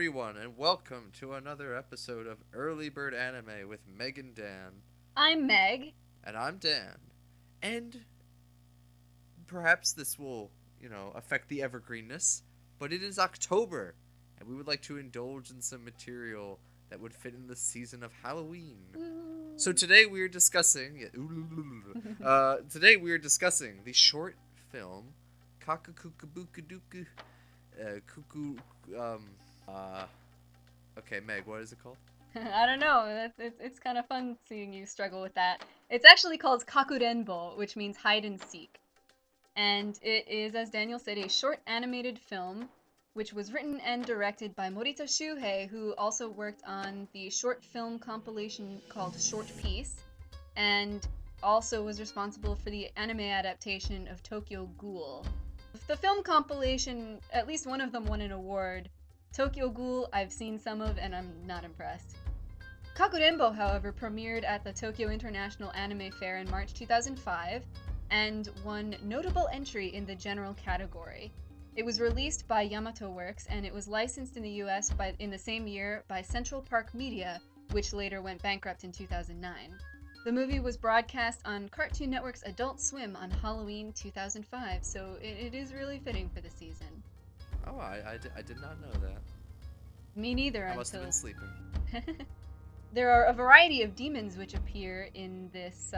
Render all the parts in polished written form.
everyone, and welcome to another episode of Early Bird Anime with Meg and Dan. I'm Meg. And I'm Dan. And perhaps this will, affect the evergreenness, but it is October, and we would like to indulge in some material that would fit in the season of Halloween. So today we are discussing the short film Kakurenbo. Okay, Meg, what is it called? I don't know. It's kind of fun seeing you struggle with that. It's actually called Kakurenbo, which means hide and seek. And it is, as Daniel said, a short animated film, which was written and directed by Morita Shuhei, who also worked on the short film compilation called Short Piece, and also was responsible for the anime adaptation of Tokyo Ghoul. The film compilation, at least one of them won an award. Tokyo Ghoul, I've seen some of, and I'm not impressed. Kakurenbo, however, premiered at the Tokyo International Anime Fair in March 2005, and won notable entry in the general category. It was released by Yamato Works, and it was licensed in the US in the same year by Central Park Media, which later went bankrupt in 2009. The movie was broadcast on Cartoon Network's Adult Swim on Halloween 2005, so it is really fitting for the season. Oh, I did not know that. Me neither. I must have been sleeping. There are a variety of demons which appear in this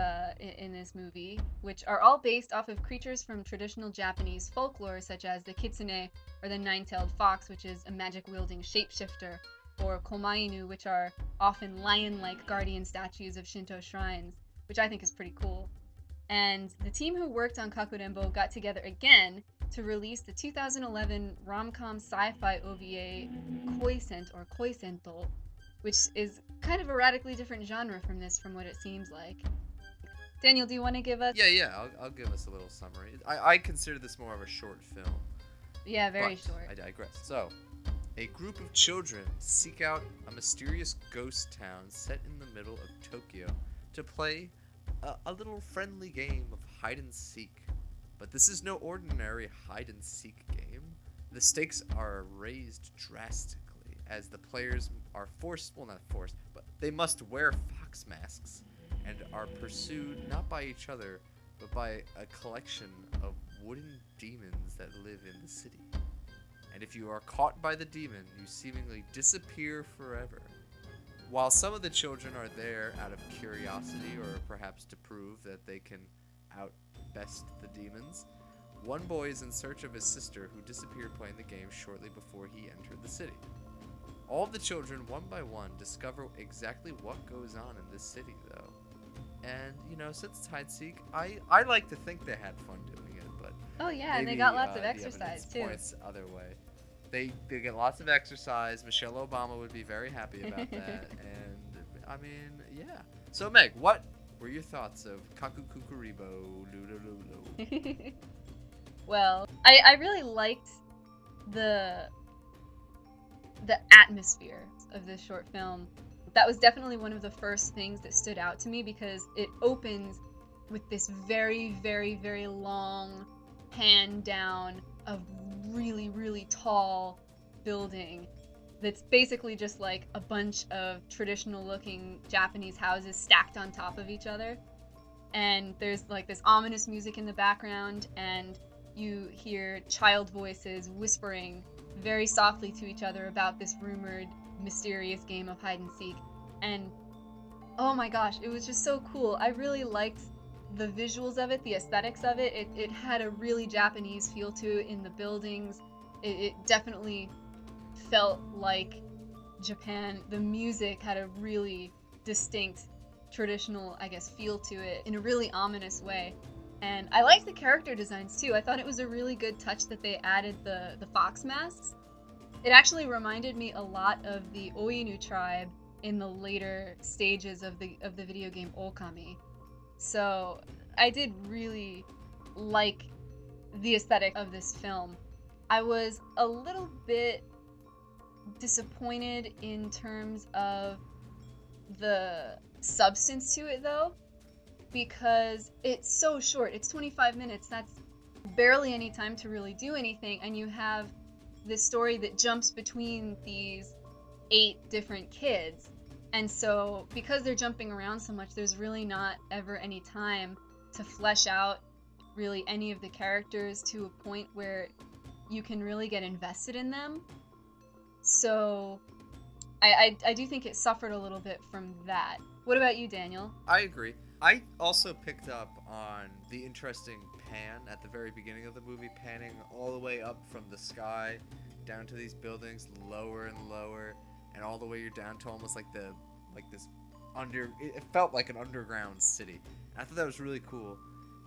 movie, which are all based off of creatures from traditional Japanese folklore, such as the kitsune, or the nine-tailed fox, which is a magic-wielding shapeshifter, or komainu, which are often lion-like guardian statues of Shinto shrines, which I think is pretty cool. And the team who worked on Kakurenbo got together again to release the 2011 rom-com sci-fi OVA Koisento, which is kind of a radically different genre from what it seems like. Daniel, do you want to give us... Yeah, I'll give us a little summary. I consider this more of a short film. Yeah, very short. I digress. So, a group of children seek out a mysterious ghost town set in the middle of Tokyo to play a little friendly game of hide and seek. But this is no ordinary hide and seek game. The stakes are raised drastically as the players are but they must wear fox masks and are pursued not by each other, but by a collection of wooden demons that live in the city. And if you are caught by the demon, you seemingly disappear forever. While some of the children are there out of curiosity or perhaps to prove that they can outbest the demons, one boy is in search of his sister who disappeared playing the game shortly before he entered the city. All of the children, one by one, discover exactly what goes on in this city, though. And, since it's hide-seek, I like to think they had fun doing it, but... Oh, yeah, and they got lots of exercise, too. Points the other way. They get lots of exercise. Michelle Obama would be very happy about that. And, I mean, yeah. So, Meg, what were your thoughts of Kakurenbo? Well, I really liked the atmosphere of this short film. That was definitely one of the first things that stood out to me, because it opens with this very, very, very long pan down of really, really tall building that's basically just like a bunch of traditional looking Japanese houses stacked on top of each other. And there's like this ominous music in the background, and you hear child voices whispering very softly to each other about this rumored mysterious game of hide and seek. And oh my gosh, it was just so cool. I really liked the visuals of it, the aesthetics of it. It had a really Japanese feel to it in the buildings. It definitely felt like Japan. The music had a really distinct traditional, feel to it in a really ominous way. And I liked the character designs too. I thought it was a really good touch that they added the fox masks. It actually reminded me a lot of the Oinu tribe in the later stages of the video game Okami. So I did really like the aesthetic of this film. I was a little bit disappointed in terms of the substance to it, though, because it's so short. It's 25 minutes. That's barely any time to really do anything, and you have this story that jumps between these 8 different kids. And so, because they're jumping around so much, there's really not ever any time to flesh out really any of the characters to a point where you can really get invested in them. So, I do think it suffered a little bit from that. What about you, Daniel? I agree. I also picked up on the interesting pan at the very beginning of the movie, panning all the way up from the sky down to these buildings, lower and lower, and all the way you're down to almost like this under. It felt like an underground city. And I thought that was really cool,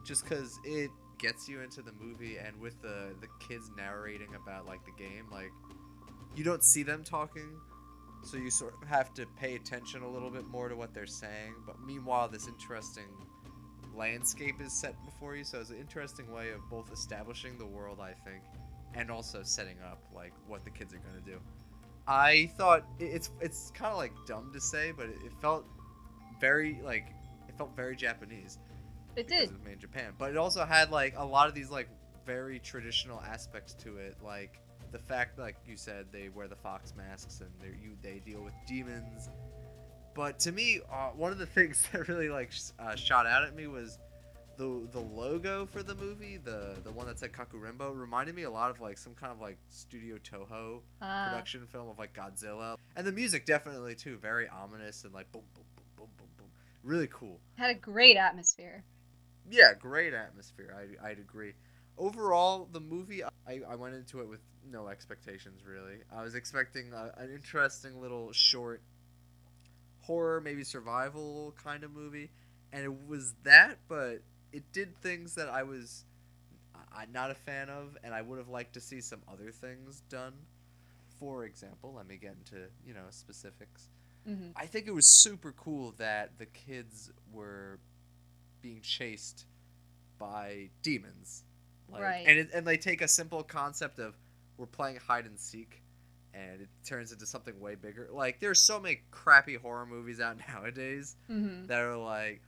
just because it gets you into the movie, and with the kids narrating about like the game, like you don't see them talking, so you sort of have to pay attention a little bit more to what they're saying. But meanwhile, this interesting landscape is set before you, so it's an interesting way of both establishing the world, I think, and also setting up like what the kids are going to do. I thought it's kind of like dumb to say, but it felt very Japanese. It Because did. it was made in Japan, but it also had like a lot of these like very traditional aspects to it, like the fact, like you said, they wear the fox masks and they deal with demons. But to me, one of the things that really like shot out at me was the logo for the movie, the one that said Kakurenbo, reminded me a lot of like some kind of like Studio Toho production film of like Godzilla, and the music definitely too, very ominous and like boom boom boom boom boom boom, really cool. Had a great atmosphere. Yeah, great atmosphere. I'd agree. Overall, the movie, I went into it with no expectations, really. I was expecting an interesting little short horror, maybe survival kind of movie. And it was that, but it did things that I'm not a fan of, and I would have liked to see some other things done. For example, let me get into, specifics. Hmm. I think it was super cool that the kids were being chased by demons, like, Right. and they take a simple concept of we're playing hide and seek, and it turns into something way bigger. Like there's so many crappy horror movies out nowadays Hmm. that are like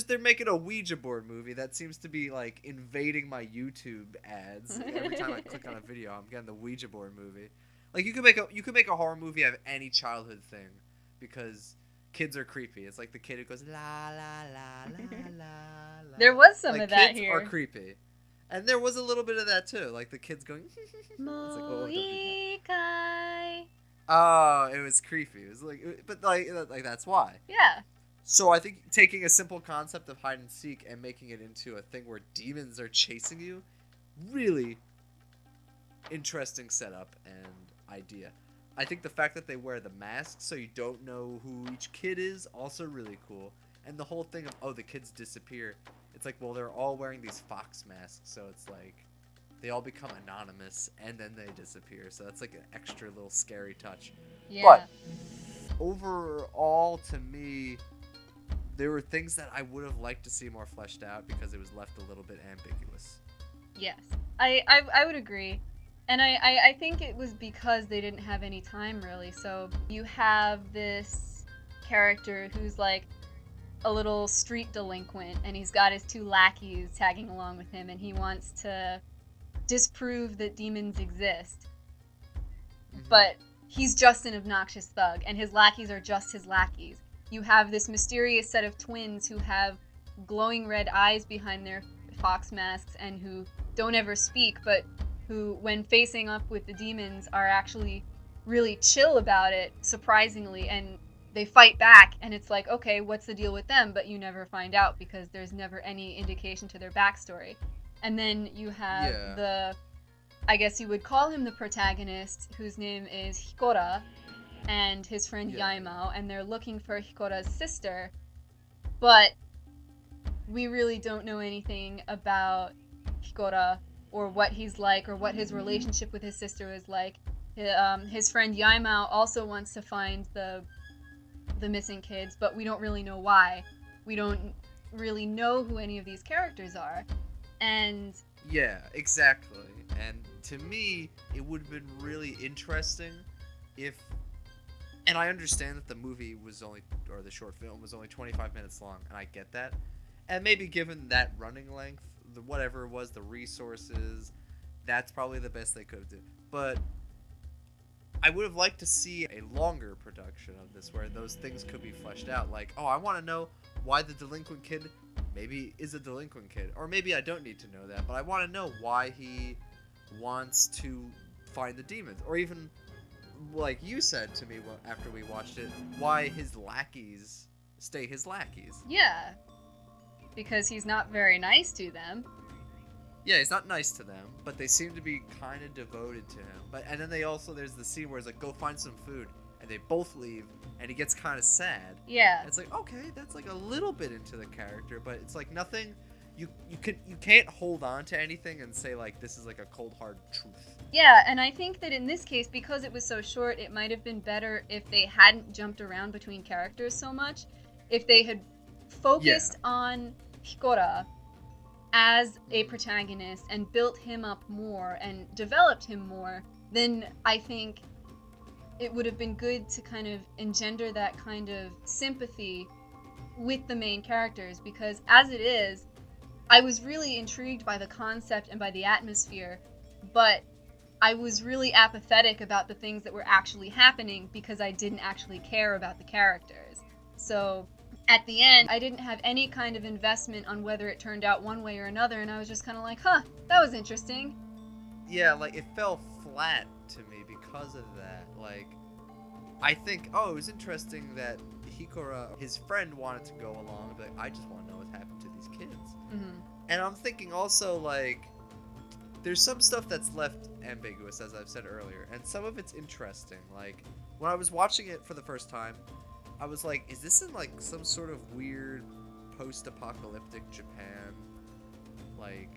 they're making a Ouija board movie that seems to be like invading my YouTube ads. Every time I click on a video, I'm getting the Ouija board movie. Like you could make a horror movie out of any childhood thing, because kids are creepy. It's like the kid who goes la la la la la la. There was some Like of that kids here. are creepy, and there was a little bit of that too. Like the kids going. It's like, oh, don't do that. Moikai. Oh, it was creepy. It was like, but like that's why. Yeah. So I think taking a simple concept of hide and seek and making it into a thing where demons are chasing you, really interesting setup and idea. I think the fact that they wear the masks so you don't know who each kid is, also really cool. And the whole thing of, the kids disappear. It's like, well, they're all wearing these fox masks, so it's like they all become anonymous and then they disappear. So that's like an extra little scary touch. Yeah. But overall, to me, there were things that I would have liked to see more fleshed out because it was left a little bit ambiguous. Yes. I would agree. And I think it was because they didn't have any time, really. So you have this character who's like a little street delinquent, and he's got his 2 lackeys tagging along with him, and he wants to disprove that demons exist. But he's just an obnoxious thug, and his lackeys are just his lackeys. You have this mysterious set of twins who have glowing red eyes behind their fox masks and who don't ever speak, but who, when facing up with the demons, are actually really chill about it, surprisingly, and they fight back, and it's like, okay, what's the deal with them? But you never find out because there's never any indication to their backstory. And then you have I guess you would call him the protagonist, whose name is Hikora, and his friend Yaimao, and they're looking for Hikora's sister, but we really don't know anything about Hikora or what he's like or what his relationship with his sister is like. His friend Yaimao also wants to find the missing kids, but we don't really know why. We don't really know who any of these characters are. And yeah, exactly. And to me, it would have been really interesting if, and I understand that the movie was the short film was only 25 minutes long, and I get that. And maybe given that running length, whatever it was, the resources, that's probably the best they could do. But I would have liked to see a longer production of this where those things could be fleshed out. Like, oh, I want to know why the delinquent kid maybe is a delinquent kid. Or maybe I don't need to know that, but I want to know why he wants to find the demons. Or even, like you said to me after we watched it, why his lackeys stay his lackeys. Yeah, because he's not very nice to them. Yeah, he's not nice to them, but they seem to be kind of devoted to him. And then there's the scene where it's like, go find some food, and they both leave, and he gets kind of sad. Yeah. And it's like, okay, that's like a little bit into the character, but it's like nothing. You can't hold on to anything and say like this is like a cold hard truth. Yeah, and I think that in this case, because it was so short, it might have been better if they hadn't jumped around between characters so much. If they had focused on Hikora as a protagonist and built him up more and developed him more, then I think it would have been good to kind of engender that kind of sympathy with the main characters, because as it is, I was really intrigued by the concept and by the atmosphere, but I was really apathetic about the things that were actually happening because I didn't actually care about the characters. So at the end, I didn't have any kind of investment on whether it turned out one way or another, and I was just kind of like, huh, that was interesting. Yeah, like, it fell flat to me because of that. Like, I think, oh, it was interesting that Hikora, his friend, wanted to go along, but I just want to know what happened to these kids. Mm-hmm. And I'm thinking also, like, there's some stuff that's left ambiguous, as I've said earlier, and some of it's interesting. Like, when I was watching it for the first time, I was like, is this in, like, some sort of weird post-apocalyptic Japan? Like,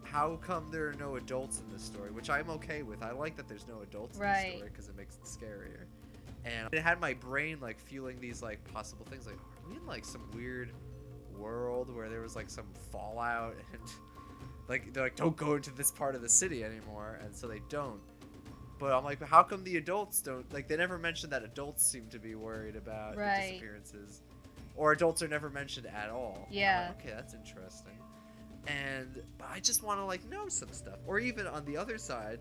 how come there are no adults in this story? Which I'm okay with. I like that there's no adults in this story because it makes it scarier. And it had my brain, like, feeling these, like, possible things. Like, are we in, like, some weird world where there was, like, some fallout and, like, they're like, don't go into this part of the city anymore, and so they don't. But I'm like, how come the adults don't? Like, they never mentioned that adults seem to be worried about the disappearances. Or adults are never mentioned at all. Yeah. Like, okay, that's interesting. But I just want to, like, know some stuff. Or even on the other side,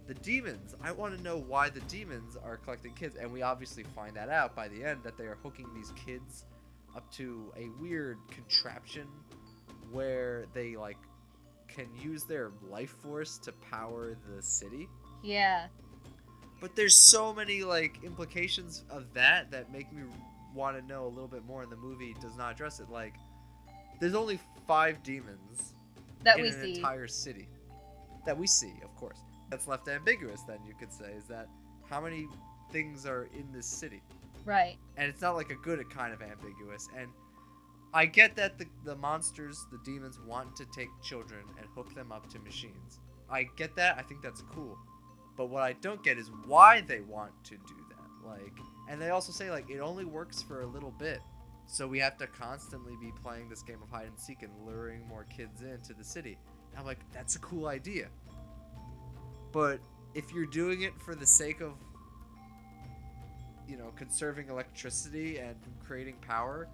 the demons. I want to know why the demons are collecting kids. And we obviously find that out by the end, that they are hooking these kids up to a weird contraption where they, like, can use their life force to power the city. Yeah. But there's so many, like, implications of that make me want to know a little bit more, and the movie does not address it. Like, there's only 5 demons that in we an see. entire city. That we see, of course. That's left ambiguous, then, you could say, is that how many things are in this city? Right. And it's not like a good kind of ambiguous. And I get that the monsters, the demons, want to take children and hook them up to machines. I get that. I think that's cool. But what I don't get is why they want to do that. Like, and they also say, like, it only works for a little bit. So we have to constantly be playing this game of hide and seek and luring more kids into the city. And I'm like, that's a cool idea. But if you're doing it for the sake of, you know, conserving electricity and creating power,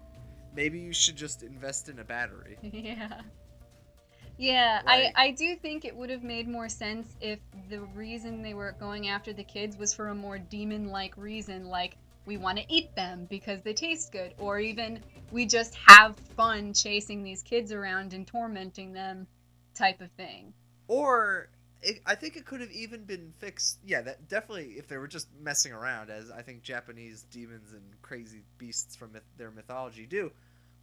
maybe you should just invest in a battery. Yeah. Yeah, Like, I do think it would have made more sense if the reason they were going after the kids was for a more demon-like reason, like, we want to eat them because they taste good, or even we just have fun chasing these kids around and tormenting them type of thing. Or I think it could have even been fixed. Yeah, that definitely, if they were just messing around, as I think Japanese demons and crazy beasts from their mythology do.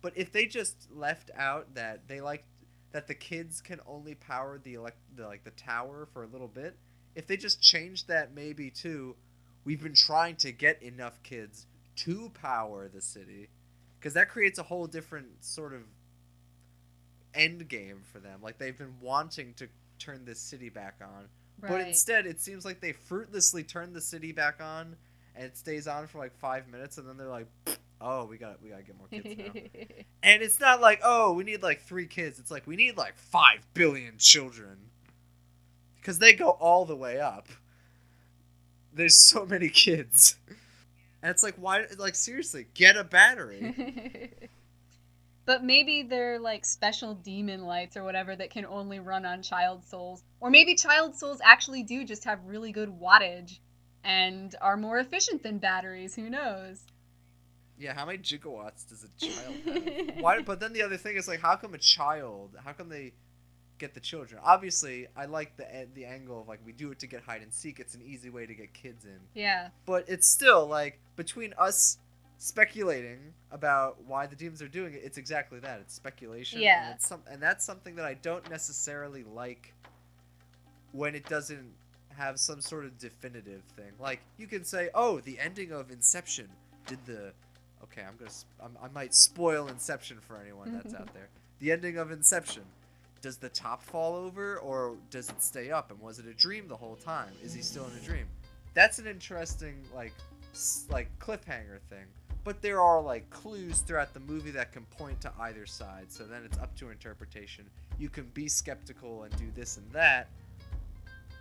But if they just left out that they like that the kids can only power the tower for a little bit, if they just changed that maybe to, we've been trying to get enough kids to power the city, because that creates a whole different sort of end game for them. Like, they've been wanting to turn this city back on, Right. but instead it seems like they fruitlessly turn the city back on, and it stays on for like 5 minutes, and then they're like, oh, we gotta get more kids now. And it's not like, oh, we need like 3 kids. It's like, we need like 5 billion children, because they go all the way up. There's so many kids. And it's like, why, like, seriously, get a battery. But maybe they're like special demon lights or whatever that can only run on child souls. Or maybe child souls actually do just have really good wattage and are more efficient than batteries. Who knows? Yeah, how many gigawatts does a child have? Why? But then the other thing is like, how come a child? How come they get the children? Obviously, I like the angle of like we do it to get hide and seek. It's an easy way to get kids in. Yeah. But it's still like between us speculating about why the demons are doing it, it's exactly that. It's speculation. Yeah. And that's something that I don't necessarily like when it doesn't have some sort of definitive thing. Like you can say, "Oh, the ending of Inception did the." Okay, I might spoil Inception for anyone that's out there. The ending of Inception. Does the top fall over or does it stay up? And was it a dream the whole time? Is he still in a dream? That's an interesting like cliffhanger thing. But there are like clues throughout the movie that can point to either side. So then it's up to interpretation. You can be skeptical and do this and that.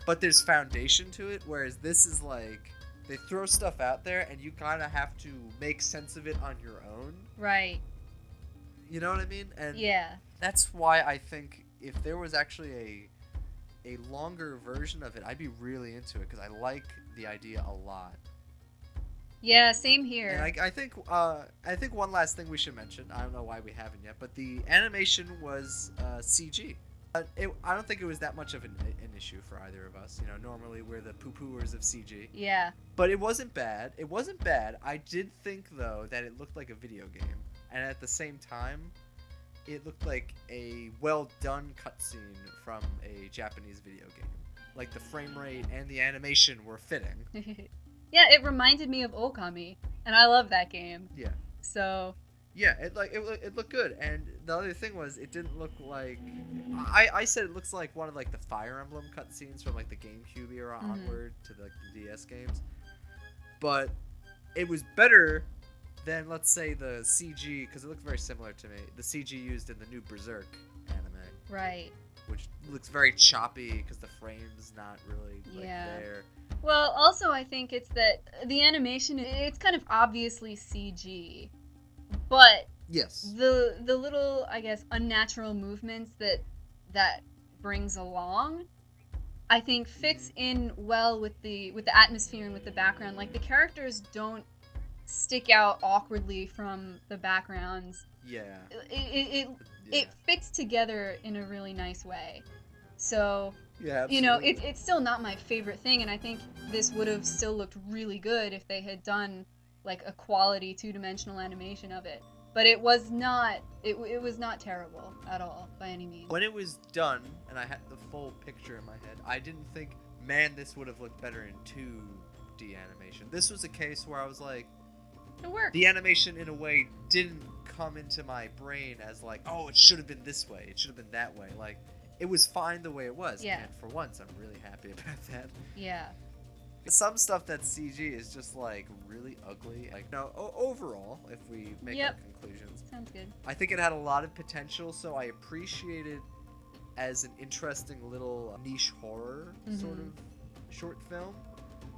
But there's foundation to it, whereas this is like they throw stuff out there and you kind of have to make sense of it on your own. Right. You know what I mean? And yeah. That's why I think if there was actually a longer version of it, I'd be really into it because I like the idea a lot. Yeah, same here. And I think one last thing we should mention. I don't know why we haven't yet, but the animation was CG. I don't think it was that much of an issue for either of us. You know, normally we're the poo-pooers of CG. Yeah. But it wasn't bad. It wasn't bad. I did think though that it looked like a video game, and at the same time, it looked like a well-done cutscene from a Japanese video game. Like the frame rate and the animation were fitting. Yeah, it reminded me of Okami, and I love that game. Yeah. So. Yeah, it looked good, and the other thing was it didn't look like I said it looks like one of like the Fire Emblem cutscenes from like the GameCube era onward to the DS games, but it was better than let's say the CG because it looked very similar to me. The CG used in the new Berserk anime, Right. which looks very choppy because the frame's not really like, there. Well, also I think it's that the animation it's kind of obviously CG. But yes, the little, I guess, unnatural movements that brings along, I think fits in well with the atmosphere and with the background. Like the characters don't stick out awkwardly from the backgrounds. Yeah. It fits together in a really nice way. So yeah, absolutely. you know, it's still not my favorite thing, and I think this would have still looked really good if they had done like a quality two-dimensional animation of it, but it was not terrible at all by any means. When it was done and I had the full picture in my head, I didn't think, man, this would have looked better in 2D animation. This was a case where I was like, it worked. The animation in a way didn't come into my brain as like, oh, it should have been this way, it should have been that way. Like it was fine the way it was. Yeah. And for once I'm really happy about that. Yeah. Some stuff that's CG is just like really ugly. Like no, overall, if we make our conclusions, sounds good. I think it had a lot of potential, so I appreciate it as an interesting little niche horror sort of short film.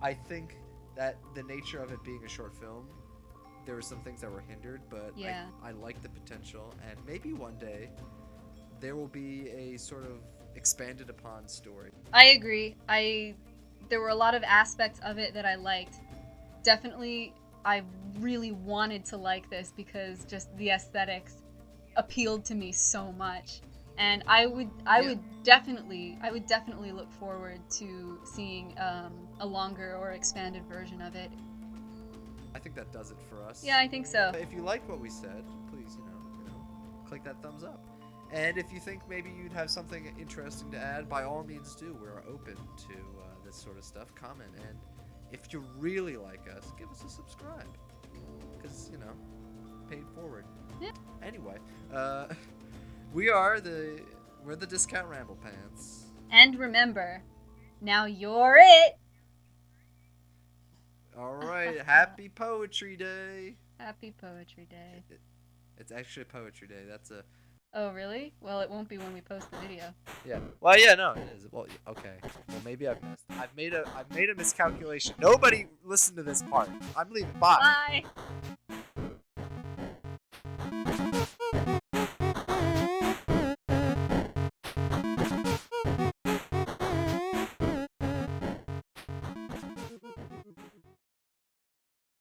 I think that the nature of it being a short film, there were some things that were hindered, but I like the potential, and maybe one day there will be a sort of expanded upon story. I agree. There were a lot of aspects of it that I liked. Definitely, I really wanted to like this because just the aesthetics appealed to me so much, and I would definitely look forward to seeing a longer or expanded version of it. I think that does it for us. Yeah, I think so. If you liked what we said, please, you know, click that thumbs up. And if you think maybe you'd have something interesting to add, by all means do. We're open to this sort of stuff. Comment, and if you really like us, give us a subscribe. Because, you know, paid forward. Yeah. Anyway, we're the Discount Ramblepants. And remember, now you're it. All right, happy Poetry Day. Happy Poetry Day. It's actually Poetry Day. That's a... Oh, really? Well, it won't be when we post the video. Yeah. Well, yeah, no, it is. Well, okay. Well, maybe I've missed. I've made a miscalculation. Nobody listen to this part. I'm leaving. Bye. Bye.